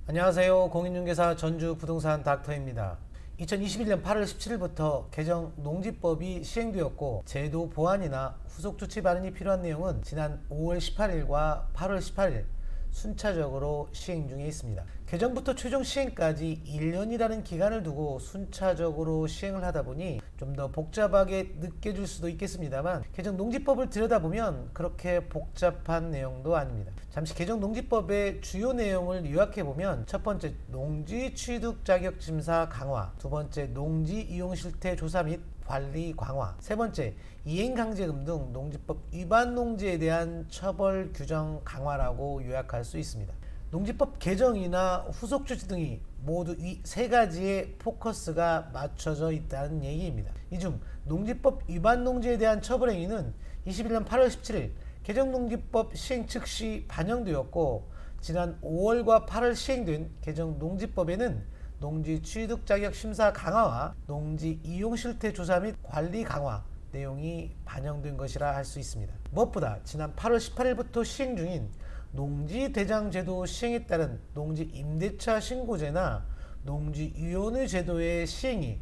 안녕하세요. 공인중개사 전주부동산 닥터입니다. 2021년 8월 17일부터 개정 농지법이 시행되었고 제도 보완이나 후속 조치 발언이 필요한 내용은 지난 5월 18일과 8월 18일 순차적으로 시행 중에 있습니다. 개정부터 최종 시행까지 1년이라는 기간을 두고 순차적으로 시행을 하다 보니 좀 더 복잡하게 느껴질 수도 있겠습니다만 개정 농지법을 들여다보면 그렇게 복잡한 내용도 아닙니다. 잠시 개정 농지법의 주요 내용을 요약해보면 첫 번째 농지 취득 자격 심사 강화, 두 번째 농지 이용 실태 조사 및 관리 강화, 세 번째 이행강제금 등 농지법 위반 농지에 대한 처벌 규정 강화라고 요약할 수 있습니다. 농지법 개정이나 후속 조치 등이 모두 이 세 가지의 포커스가 맞춰져 있다는 얘기입니다. 이 중 농지법 위반 농지에 대한 처벌 행위는 21년 8월 17일 개정 농지법 시행 즉시 반영되었고 지난 5월과 8월 시행된 개정 농지법에는 농지 취득 자격 심사 강화와 농지 이용 실태 조사 및 관리 강화 내용이 반영된 것이라 할 수 있습니다. 무엇보다 지난 8월 18일부터 시행 중인 농지 대장 제도 시행에 따른 농지 임대차 신고제나 농지위원회 제도의 시행이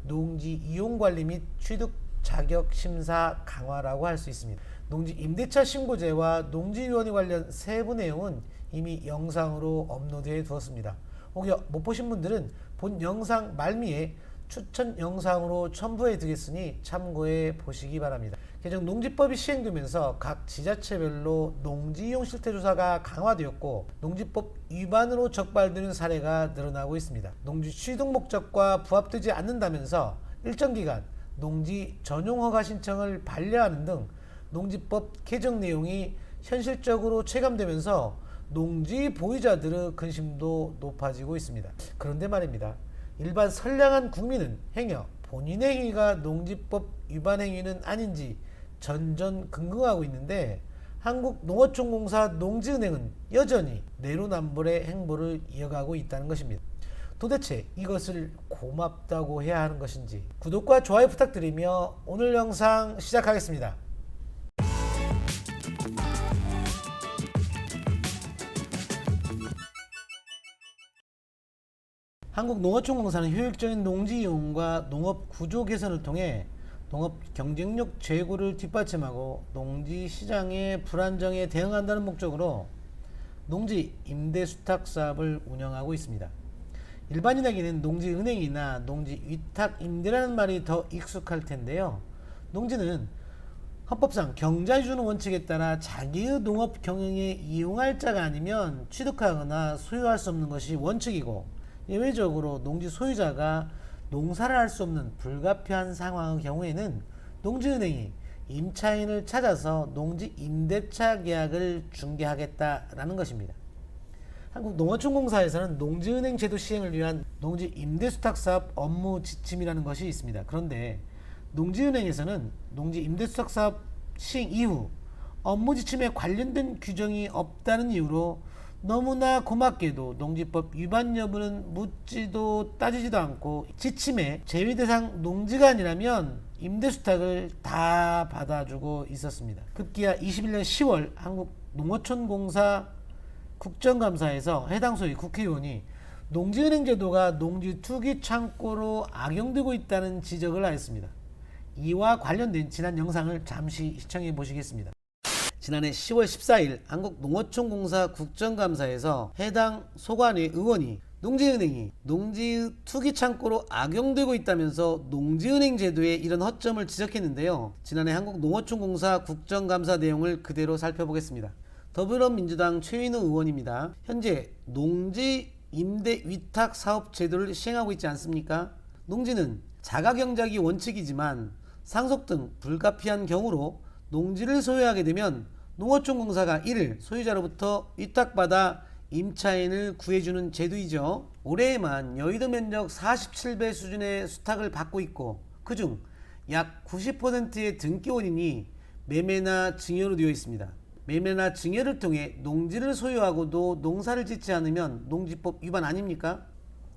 농지 이용 관리 및 취득 자격 심사 강화라고 할 수 있습니다. 농지 임대차 신고제와 농지위원회 관련 세부 내용은 이미 영상으로 업로드해 두었습니다. 혹시 못 보신 분들은 본 영상 말미에 추천 영상으로 첨부해 두겠으니 참고해 보시기 바랍니다. 개정 농지법이 시행되면서 각 지자체별로 농지 이용 실태 조사가 강화되었고 농지법 위반으로 적발되는 사례가 늘어나고 있습니다. 농지 취득 목적과 부합되지 않는다면서 일정 기간 농지 전용 허가 신청을 반려하는 등 농지법 개정 내용이 현실적으로 체감되면서 농지 보유자들의 근심도 높아지고 있습니다. 그런데 말입니다. 일반 선량한 국민은 행여 본인의 행위가 농지법 위반 행위는 아닌지 전전긍긍하고 있는데 한국농어촌공사 농지은행은 여전히 내로남불의 행보를 이어가고 있다는 것입니다. 도대체 이것을 고맙다고 해야 하는 것인지 구독과 좋아요 부탁드리며 오늘 영상 시작하겠습니다. 한국농어촌공사는 효율적인 농지 이용과 농업 구조 개선을 통해 농업 경쟁력 제고를 뒷받침하고 농지 시장의 불안정에 대응한다는 목적으로 농지 임대 수탁 사업을 운영하고 있습니다. 일반인에게는 농지은행이나 농지 위탁 임대라는 말이 더 익숙할 텐데요. 농지는 헌법상 경자유 주는 원칙에 따라 자기의 농업 경영에 이용할 자가 아니면 취득하거나 소유할 수 없는 것이 원칙이고 예외적으로 농지 소유자가 농사를 할 수 없는 불가피한 상황의 경우에는 농지은행이 임차인을 찾아서 농지 임대차 계약을 중개하겠다라는 것입니다. 한국농어촌공사에서는 농지은행 제도 시행을 위한 농지 임대수탁사업 업무 지침이라는 것이 있습니다. 그런데 농지은행에서는 농지 임대수탁사업 시행 이후 업무 지침에 관련된 규정이 없다는 이유로 너무나 고맙게도 농지법 위반 여부는 묻지도 따지지도 않고 지침에 제외 대상 농지가 아니라면 임대수탁을 다 받아주고 있었습니다. 급기야 21년 10월 한국농어촌공사 국정감사에서 해당 소위 국회의원이 농지은행 제도가 농지 투기 창고로 악용되고 있다는 지적을 하였습니다. 이와 관련된 지난 영상을 잠시 시청해 보시겠습니다. 지난해 10월 14일 한국농어촌공사 국정감사에서 해당 소관의 의원이 농지은행이 농지 투기 창고로 악용되고 있다면서 농지은행 제도의 이런 허점을 지적했는데요. 지난해 한국농어촌공사 국정감사 내용을 그대로 살펴보겠습니다. 더불어민주당 최인우 의원입니다. 현재 농지 임대 위탁 사업 제도를 시행하고 있지 않습니까? 농지는 자가경작이 원칙이지만 상속 등 불가피한 경우로 농지를 소유하게 되면 농어촌공사가 이를 소유자로부터 위탁받아 임차인을 구해주는 제도이죠. 올해에만 여의도 면적 47배 수준의 수탁을 받고 있고 그중 약 90%의 등기원인이 매매나 증여로 되어 있습니다. 매매나 증여를 통해 농지를 소유하고도 농사를 짓지 않으면 농지법 위반 아닙니까?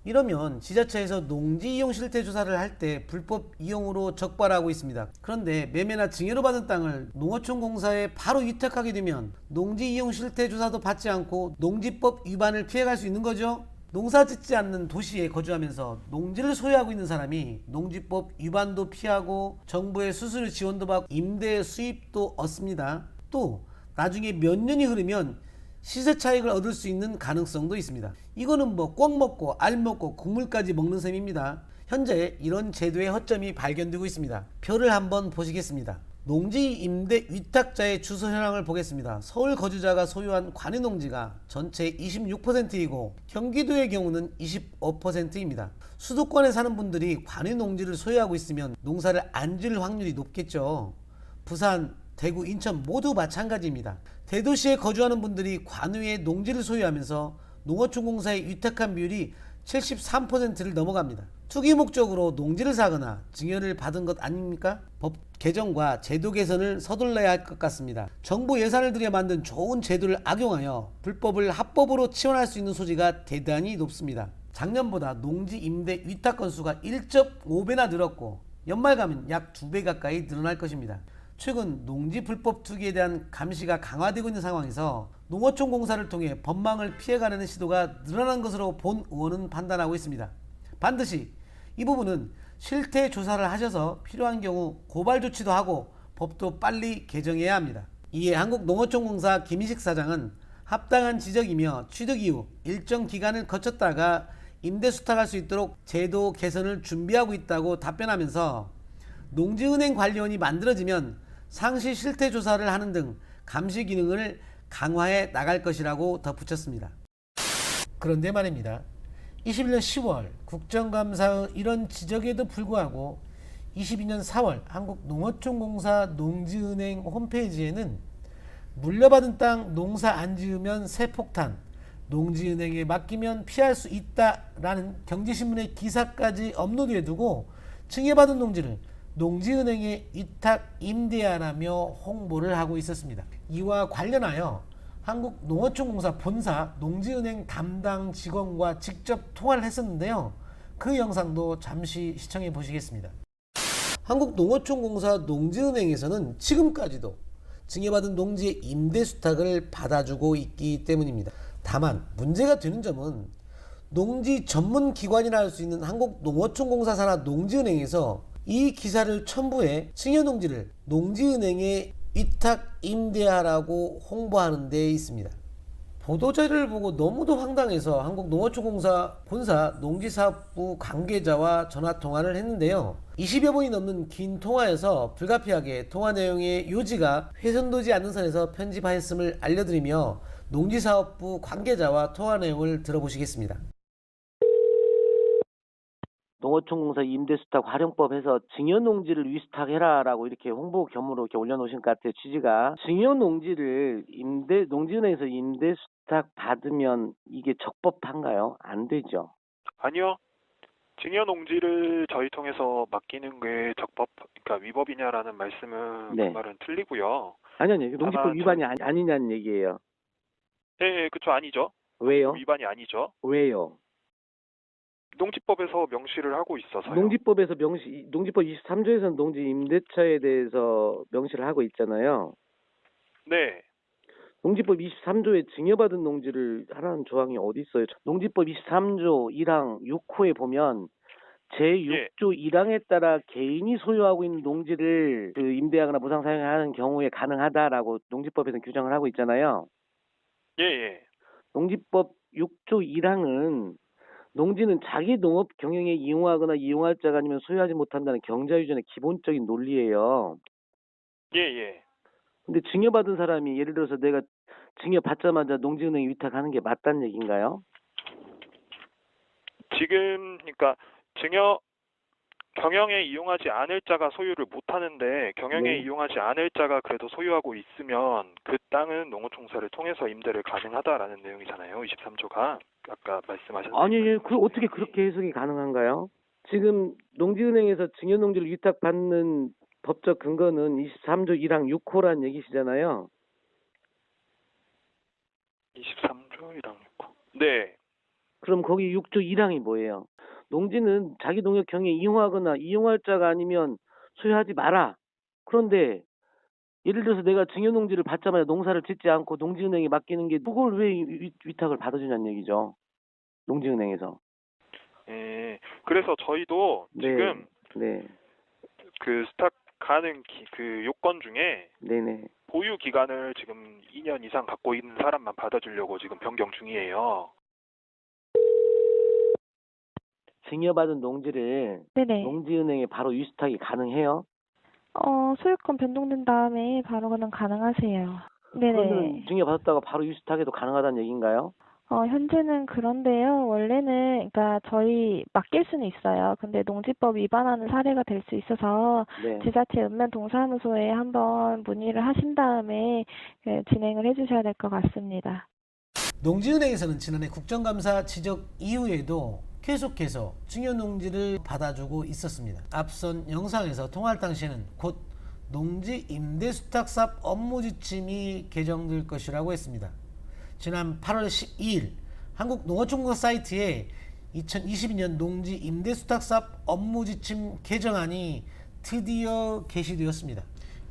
이러면 지자체에서 농지 이용 실태 조사를 할 때 불법 이용으로 적발하고 있습니다. 그런데 매매나 증여로 받은 땅을 농어촌공사에 바로 위탁하게 되면 농지 이용 실태 조사도 받지 않고 농지법 위반을 피해갈 수 있는 거죠. 농사 짓지 않는 도시에 거주하면서 농지를 소유하고 있는 사람이 농지법 위반도 피하고 정부의 수수료 지원도 받고 임대 수입도 얻습니다. 또 나중에 몇 년이 흐르면 시세 차익을 얻을 수 있는 가능성도 있습니다. 이거는 뭐 꿩 먹고 알 먹고 국물까지 먹는 셈입니다. 현재 이런 제도의 허점이 발견되고 있습니다. 표를 한번 보시겠습니다. 농지 임대 위탁자의 주소 현황을 보겠습니다. 서울 거주자가 소유한 관유 농지가 전체의 26%이고 경기도의 경우는 25%입니다. 수도권에 사는 분들이 관유 농지를 소유하고 있으면 농사를 안 지을 확률이 높겠죠. 부산, 대구, 인천 모두 마찬가지입니다. 대도시에 거주하는 분들이 관유의 농지를 소유하면서 농어촌공사에 위탁한 비율이 73%를 넘어갑니다. 투기 목적으로 농지를 사거나 증여를 받은 것 아닙니까? 법 개정과 제도 개선을 서둘러야 할 것 같습니다. 정부 예산을 들여 만든 좋은 제도를 악용하여 불법을 합법으로 치환할 수 있는 소지가 대단히 높습니다. 작년보다 농지 임대 위탁 건수가 1.5배나 늘었고 연말 가면 약 2배 가까이 늘어날 것입니다. 최근 농지 불법 투기에 대한 감시가 강화되고 있는 상황에서 농어촌공사를 통해 법망을 피해가려는 시도가 늘어난 것으로 본 의원은 판단하고 있습니다. 반드시 이 부분은 실태 조사를 하셔서 필요한 경우 고발 조치도 하고 법도 빨리 개정해야 합니다. 이에 한국농어촌공사 김희식 사장은 합당한 지적이며 취득 이후 일정 기간을 거쳤다가 임대 수탁할 수 있도록 제도 개선을 준비하고 있다고 답변하면서 농지은행 관리원이 만들어지면 상시 실태 조사를 하는 등 감시 기능을 강화해 나갈 것이라고 덧붙였습니다. 그런데 말입니다. 21년 10월 국정감사의 이런 지적에도 불구하고 22년 4월 한국농어촌공사 농지은행 홈페이지에는 물려받은 땅 농사 안 지으면 세폭탄, 농지은행에 맡기면 피할 수 있다라는 경제신문의 기사까지 업로드해두고 증여받은 농지를 농지은행에 위탁 임대하라며 홍보를 하고 있었습니다. 이와 관련하여 한국농어촌공사 본사 농지은행 담당 직원과 직접 통화를 했었는데요. 그 영상도 잠시 시청해 보시겠습니다. 한국농어촌공사 농지은행에서는 지금까지도 증여받은 농지의 임대 수탁을 받아주고 있기 때문입니다. 다만 문제가 되는 점은 농지 전문 기관이라 할 수 있는 한국농어촌공사 산하 농지은행에서 이 기사를 첨부해 증여농지를 농지은행에 위탁 임대하라고 홍보하는 데 있습니다. 보도자료를 보고 너무도 황당해서 한국농어촌공사 본사 농지사업부 관계자와 전화통화를 했는데요. 20여 번이 넘는 긴 통화에서 불가피하게 통화 내용의 요지가 훼손되지 않는 선에서 편집하였음을 알려드리며 농지사업부 관계자와 통화 내용을 들어보시겠습니다. 농어촌공사 임대수탁 활용법 해서 증여농지를 위수탁해라라고 이렇게 홍보 겸으로 이렇게 올려놓으신 것 같아요. 취지가 증여농지를 농지은행에서 임대수탁 받으면 이게 적법한가요? 안 되죠. 아니요. 증여농지를 저희 통해서 맡기는 게 그러니까 위법이냐라는 말씀은 네. 그 말은 틀리고요. 아니요, 농지법 다만 위반이 아니냐는 얘기예요. 네, 그쵸, 아니죠. 왜요? 위반이 아니죠. 왜요? 농지법에서 명시를 하고 있어서요. 농지법 23조에서는 농지 임대차에 대해서 명시를 하고 있잖아요. 네. 농지법 23조에 증여받은 농지를 하라는 조항이 어디 있어요? 농지법 23조 1항 6호에 보면 제6조 1항에 따라 개인이 소유하고 있는 농지를 임대하거나 무상 사용하는 경우에 가능하다라고 농지법에서 규정을 하고 있잖아요. 예. 농지법 6조 1항은 농지는 자기 농업 경영에 이용하거나 이용할 자가 아니면 소유하지 못한다는 경자유전의 기본적인 논리예요. 예. 근데 증여받은 사람이 예를 들어서 내가 증여받자마자 농지은행에 위탁하는 게 맞다는 얘기인가요? 지금 그러니까 경영에 이용하지 않을 자가 소유를 못하는데 경영에 네. 이용하지 않을 자가 그래도 소유하고 있으면 그 땅은 농어촌사를 통해서 임대를 가능하다라는 내용이잖아요. 23조가 아까 말씀하셨는데. 아니, 어떻게 그렇게 해석이 가능한가요? 지금 농지은행에서 증여농지를 위탁받는 법적 근거는 23조 1항 6호란 얘기시잖아요. 23조 1항 6호. 네. 그럼 거기 6조 1항이 뭐예요? 농지는 자기 농업 경영에 이용하거나 이용할 자가 아니면 소유하지 마라. 그런데 예를 들어서 내가 증여농지를 받자마자 농사를 짓지 않고 농지은행에 맡기는 게 그걸 왜 위탁을 받아주냐는 얘기죠. 농지은행에서. 예, 그래서 저희도 네. 지금 네. 그 스탁 가능 그 요건 중에 네네. 보유 기간을 지금 2년 이상 갖고 있는 사람만 받아주려고 지금 변경 중이에요. 증여받은 농지를 네네. 농지은행에 바로 위스탁이 가능해요? 소유권 변동된 다음에 바로 그냥 가능하세요. 그러면 네네. 증여받았다가 바로 위스탁해도 가능하다는 얘기인가요? 현재는 그런데요. 원래는, 그러니까 저희 맡길 수는 있어요. 근데 농지법 위반하는 사례가 될 수 있어서 네. 지자체 읍면 동사무소에 한번 문의를 하신 다음에 진행을 해주셔야 될 것 같습니다. 농지은행에서는 지난해 국정감사 지적 이후에도 계속해서 증여농지를 받아주고 있었습니다. 앞선 영상에서 통화할 당시에는 곧 농지 임대수탁사업 업무지침이 개정될 것이라고 했습니다. 지난 8월 12일 한국농어촌공사 사이트에 2022년 농지 임대수탁사업 업무지침 개정안이 드디어 게시되었습니다.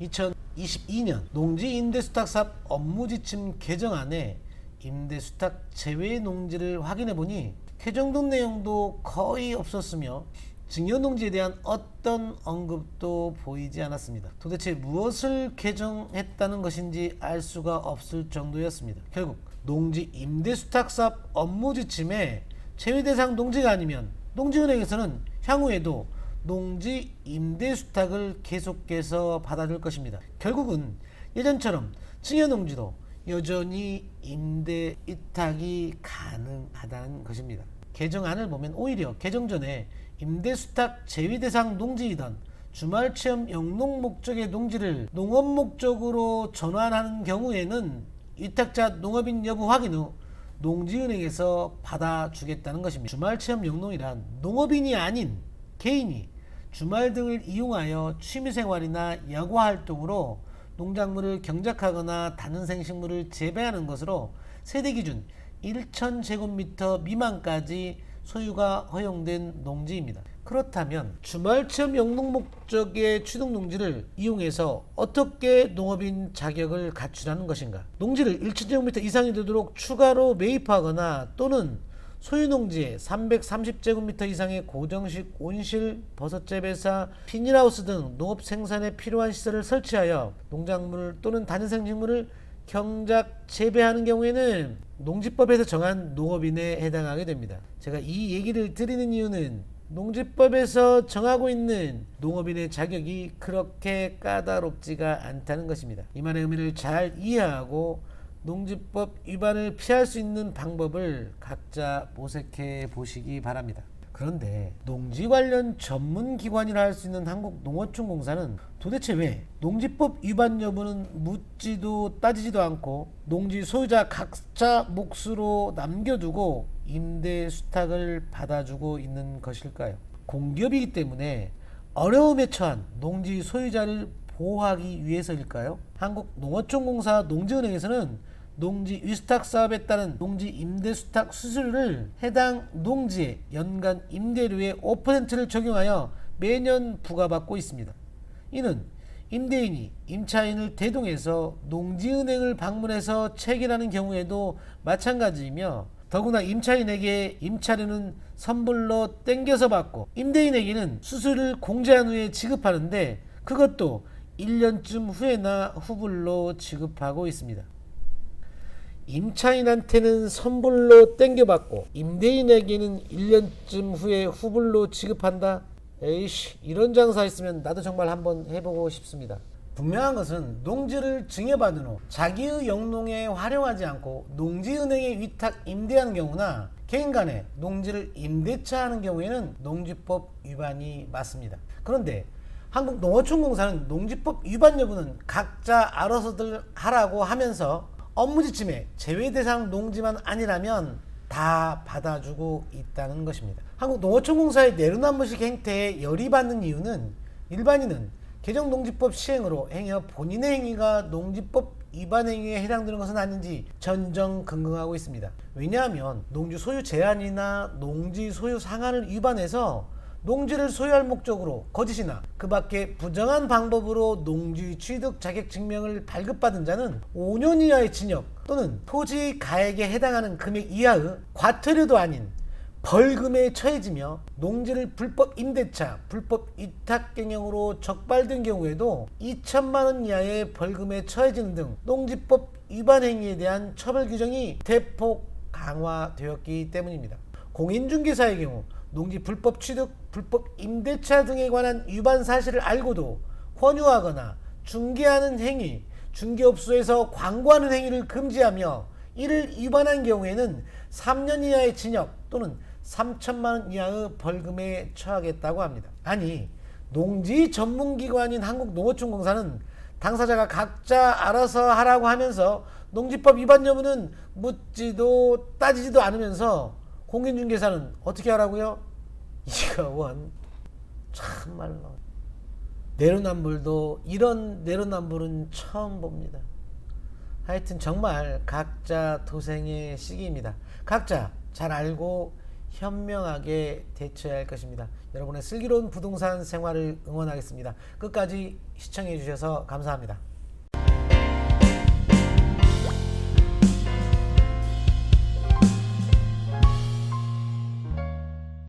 2022년 농지 임대수탁사업 업무지침 개정안에 임대수탁 제외 농지를 확인해 보니 개정된 내용도 거의 없었으며 증여농지에 대한 어떤 언급도 보이지 않았습니다. 도대체 무엇을 개정했다는 것인지 알 수가 없을 정도였습니다. 결국 농지 임대수탁사업 업무지침에 제외 대상 농지가 아니면 농지은행에서는 향후에도 농지 임대수탁을 계속해서 받아줄 것입니다. 결국은 예전처럼 증여농지도 여전히 임대 위탁이 가능하다는 것입니다. 개정안을 보면 오히려 개정 전에 임대수탁 제외 대상 농지이던 주말체험 영농 목적의 농지를 농업 목적으로 전환하는 경우에는 위탁자 농업인 여부 확인 후 농지은행에서 받아주겠다는 것입니다. 주말체험 영농이란 농업인이 아닌 개인이 주말 등을 이용하여 취미생활이나 여가활동으로 농작물을 경작하거나 다른 생식물을 재배하는 것으로 세대 기준 1,000제곱미터 미만까지 소유가 허용된 농지입니다. 그렇다면 주말체험 영농 목적의 취득농지를 이용해서 어떻게 농업인 자격을 갖추라는 것인가? 농지를 1,000제곱미터 이상이 되도록 추가로 매입하거나 또는 소유농지에 330제곱미터 이상의 고정식 온실, 버섯재배사, 비닐하우스 등 농업 생산에 필요한 시설을 설치하여 농작물 또는 다른생식물을 경작 재배하는 경우에는 농지법에서 정한 농업인에 해당하게 됩니다. 제가 이 얘기를 드리는 이유는 농지법에서 정하고 있는 농업인의 자격이 그렇게 까다롭지가 않다는 것입니다. 이 말의 의미를 잘 이해하고 농지법 위반을 피할 수 있는 방법을 각자 모색해 보시기 바랍니다. 그런데 농지 관련 전문 기관이라 할 수 있는 한국농어촌공사는 도대체 왜 농지법 위반 여부는 묻지도 따지지도 않고 농지 소유자 각자 몫으로 남겨두고 임대 수탁을 받아주고 있는 것일까요? 공기업이기 때문에 어려움에 처한 농지 소유자를 보호하기 위해서일까요? 한국농어촌공사 농지은행에서는 농지 위수탁 사업에 따른 농지 임대수탁 수수료를 해당 농지의 연간 임대료의 5%를 적용하여 매년 부과받고 있습니다. 이는 임대인이 임차인을 대동해서 농지은행을 방문해서 체결하는 경우에도 마찬가지이며 더구나 임차인에게 임차료는 선불로 땡겨서 받고 임대인에게는 수수료를 공제한 후에 지급하는데 그것도 1년쯤 후에나 후불로 지급하고 있습니다. 임차인한테는 선불로 땡겨받고 임대인에게는 1년쯤 후에 후불로 지급한다? 에이씨, 이런 장사 있으면 나도 정말 한번 해보고 싶습니다. 분명한 것은 농지를 증여받은 후 자기의 영농에 활용하지 않고 농지은행에 위탁 임대하는 경우나 개인 간에 농지를 임대차하는 경우에는 농지법 위반이 맞습니다. 그런데 한국농어촌공사는 농지법 위반 여부는 각자 알아서들 하라고 하면서 업무지침에 제외 대상 농지만 아니라면 다 받아주고 있다는 것입니다. 한국농어촌공사의 내로남불식 행태에 열이 받는 이유는 일반인은 개정농지법 시행으로 행여 본인의 행위가 농지법 위반 행위에 해당되는 것은 아닌지 전전긍긍하고 있습니다. 왜냐하면 농지 소유 제한이나 농지 소유 상한을 위반해서 농지를 소유할 목적으로 거짓이나 그 밖에 부정한 방법으로 농지 취득 자격 증명을 발급받은 자는 5년 이하의 징역 또는 토지 가액에 해당하는 금액 이하의 과태료도 아닌 벌금에 처해지며 농지를 불법 임대차, 불법 위탁 경영으로 적발된 경우에도 2천만 원 이하의 벌금에 처해지는 등 농지법 위반 행위에 대한 처벌 규정이 대폭 강화되었기 때문입니다. 공인중개사의 경우 농지 불법 취득, 불법 임대차 등에 관한 위반 사실을 알고도 권유하거나 중개하는 행위, 중개업소에서 광고하는 행위를 금지하며 이를 위반한 경우에는 3년 이하의 징역 또는 3천만 원 이하의 벌금에 처하겠다고 합니다. 아니, 농지 전문기관인 한국농어촌공사는 당사자가 각자 알아서 하라고 하면서 농지법 위반 여부는 묻지도 따지지도 않으면서 공인중개사는 어떻게 하라고요? 이거원 참말로 내로남불도 이런 내로남불은 처음 봅니다. 하여튼 정말 각자 도생의 시기입니다. 각자 잘 알고 현명하게 대처해야 할 것입니다. 여러분의 슬기로운 부동산 생활을 응원하겠습니다. 끝까지 시청해 주셔서 감사합니다.